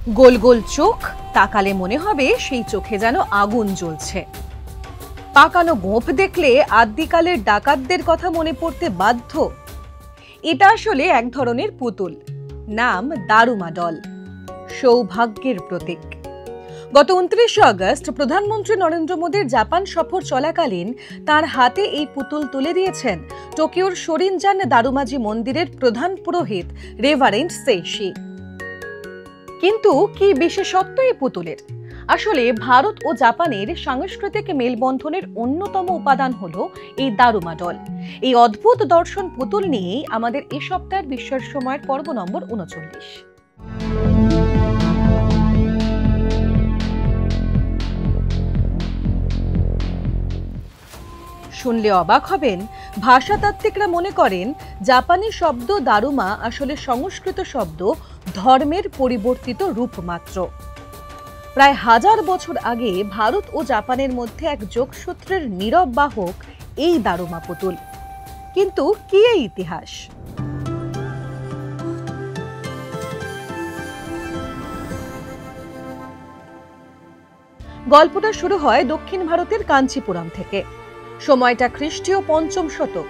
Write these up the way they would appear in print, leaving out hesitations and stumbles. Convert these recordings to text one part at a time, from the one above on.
গোল গোল চোখ, তাকালে মনে হবে সেই চোখে যেন আগুন জ্বলছে। পাকানো গোঁফ দেখলে আদ্যিকালের ডাকাতদের কথা মনে পড়তে বাধ্য। এটা আসলে এক ধরনের পুতুল, নাম দারুমা ডল, সৌভাগ্যের প্রতীক। গত 29শে আগস্ট প্রধানমন্ত্রী নরেন্দ্র মোদীর জাপান সফর চলাকালীন তার হাতে এই পুতুল তুলে দিয়েছেন টোকিওর শোরিনজান দারুমাজি মন্দিরের প্রধান পুরোহিত রেভারেন্ড সেইশি। কিন্তু কি বিশেষত্ব এই পুতুলের? আসলে ভারত ও জাপানের সাংস্কৃতিক মেলবন্ধনের অন্যতম উপাদান হলো এই দারুমা ডল। এই অদ্ভুত দর্শন পুতুল নিয়েই আমাদের এ সপ্তাহের বিস্ময়ের সময়ের পর্ব নম্বর 39। শুনলে অবাক হবেন, ভাষাতাত্ত্বিকরা মনে করেন জাপানি শব্দ দারুমা আসলে সংস্কৃত শব্দ ধর্মের পরিবর্তিত রূপ মাত্র। প্রায় 1000 বছর আগে ভারত ও জাপানের মধ্যে এক যোগসূত্রের নীরব বাহক এই দারুমা পুতুল। কিন্তু কি এই ইতিহাস? গল্পটা শুরু হয় দক্ষিণ ভারতের কাঞ্চিপুরম থেকে। সময়টা খ্রিস্টীয় 5ম শতক।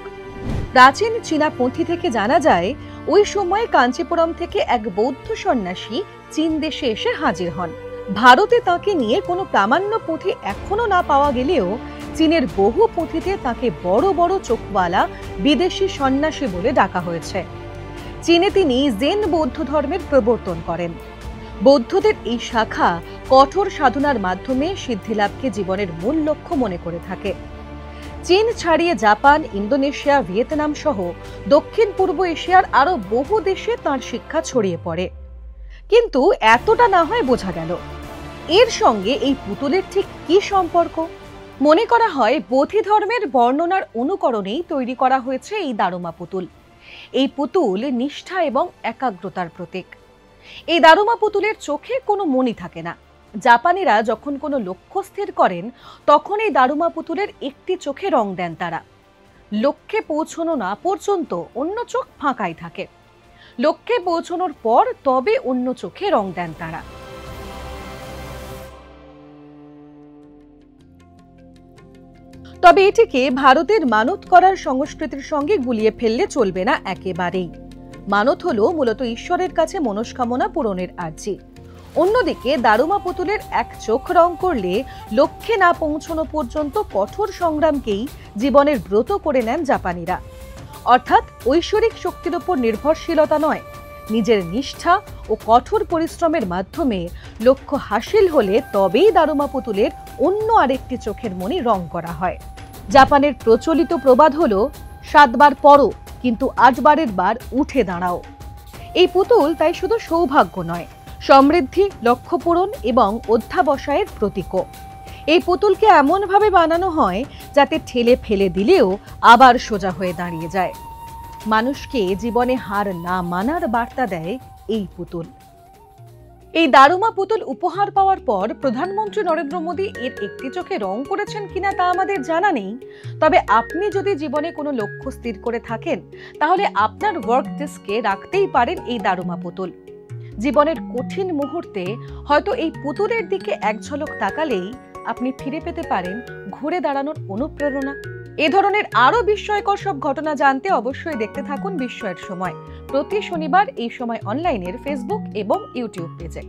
প্রাচীন চীনা পুঁথি থেকে জানা যায় ওই সময়ে কাঞ্চিপুরম থেকে এক বৌদ্ধ সন্ন্যাসী চীন দেশে এসে হাজির হন। ভারতে তাকে নিয়ে কোনো প্রামাণ্য পুঁথি এখনো না পাওয়া গেলেও চীনের বহু পুঁথিতে তাকে বড় বড় চোখওয়ালা বিদেশি সন্ন্যাসী বলে ডাকা হয়েছে। চীনে তিনি জেন বৌদ্ধ ধর্মের প্রবর্তন করেন। বৌদ্ধদের এই শাখা কঠোর সাধনার মাধ্যমে সিদ্ধিলাভকে জীবনের মূল লক্ষ্য মনে করে থাকে। চীন ছাড়িয়ে জাপান, ইন্দোনেশিয়া, ভিয়েতনাম সহ দক্ষিণ পূর্ব এশিয়ার আরো বহু দেশে তাঁর শিক্ষা ছড়িয়ে পড়ে। কিন্তু এতটা না হয় বোঝা গেল। এর সঙ্গে এই পুতুলের ঠিক কি সম্পর্ক? মনে করা হয় বোধি ধর্মের বর্ণনার অনুকরণেই তৈরি করা হয়েছে এই দারুমা পুতুল। এই পুতুল নিষ্ঠা এবং একাগ্রতার প্রতীক। এই দারুমা পুতুলের চোখে কোনো মণি থাকে না। জাপানিরা যখন কোনো লক্ষ্য স্থির করেন তখন এই দারুমা পুতুলের একটি চোখে রং দেন তারা। লক্ষ্যে পৌঁছানো না পর্যন্ত অন্য চোখ ফাঁকাই থাকে। লক্ষ্যে পৌঁছানোর পর তবে অন্য চোখে রং দেন তারা। তবে এটিকে ভারতের মানত করার সংস্কৃতির সঙ্গে গুলিয়ে ফেললে চলবে না একেবারেই। মানত হলো মূলত ঈশ্বরের কাছে মনস্কামনা পূরণের আর্জি। অন্যদিকে দারুমা পুতুলের এক চোখ রং করলে লক্ষ্যে না পৌঁছানো পর্যন্ত কঠোর সংগ্রামকেই জীবনের ব্রত করে নেন জাপানিরা। অর্থাৎ ঐশ্বরিক শক্তির উপর নির্ভরশীলতা নয়, নিজের নিষ্ঠা ও কঠোর পরিশ্রমের মাধ্যমে লক্ষ্য হাসিল হলে তবেই দারুমা পুতুলের অন্য আরেকটি চোখের মণি রং করা হয়। জাপানের প্রচলিত প্রবাদ হলো 7 বার পড়ো কিন্তু 8 বারের বার উঠে দাঁড়াও। এই পুতুল তাই শুধু সৌভাগ্য নয়, সমৃদ্ধি, লক্ষ্য পূরণ এবং অধ্যাবসায়ের প্রতীকও। এই পুতুলকে এমনভাবে বানানো হয় যাতে ঠেলে ফেলে দিলেও আবার সোজা হয়ে দাঁড়িয়ে যায়। মানুষকে জীবনে হার না মানার বার্তা দেয় এই পুতুল। এই দারুমা পুতুল উপহার পাওয়ার পর প্রধানমন্ত্রী নরেন্দ্র মোদী এর একটি চোখে রং করেছেন কিনা তা আমাদের জানা নেই। তবে আপনি যদি জীবনে কোনো লক্ষ্য স্থির করে থাকেন তাহলে আপনার ওয়ার্ক ডেস্কে রাখতেই পারেন এই দারুমা পুতুল। জীবনের কঠিন মুহূর্তে হয়তো এই পুতুলের দিকে এক ঝলক তাকালেই আপনি ফিরে পেতে পারেন ঘুরে দাঁড়ানোর অনুপ্রেরণা। এ ধরনের আরো বিস্ময়কর সব ঘটনা জানতে অবশ্যই দেখতে থাকুন বিস্ময়ের সময়, প্রতি শনিবার এই সময় অনলাইনের ফেসবুক এবং ইউটিউব পেজে।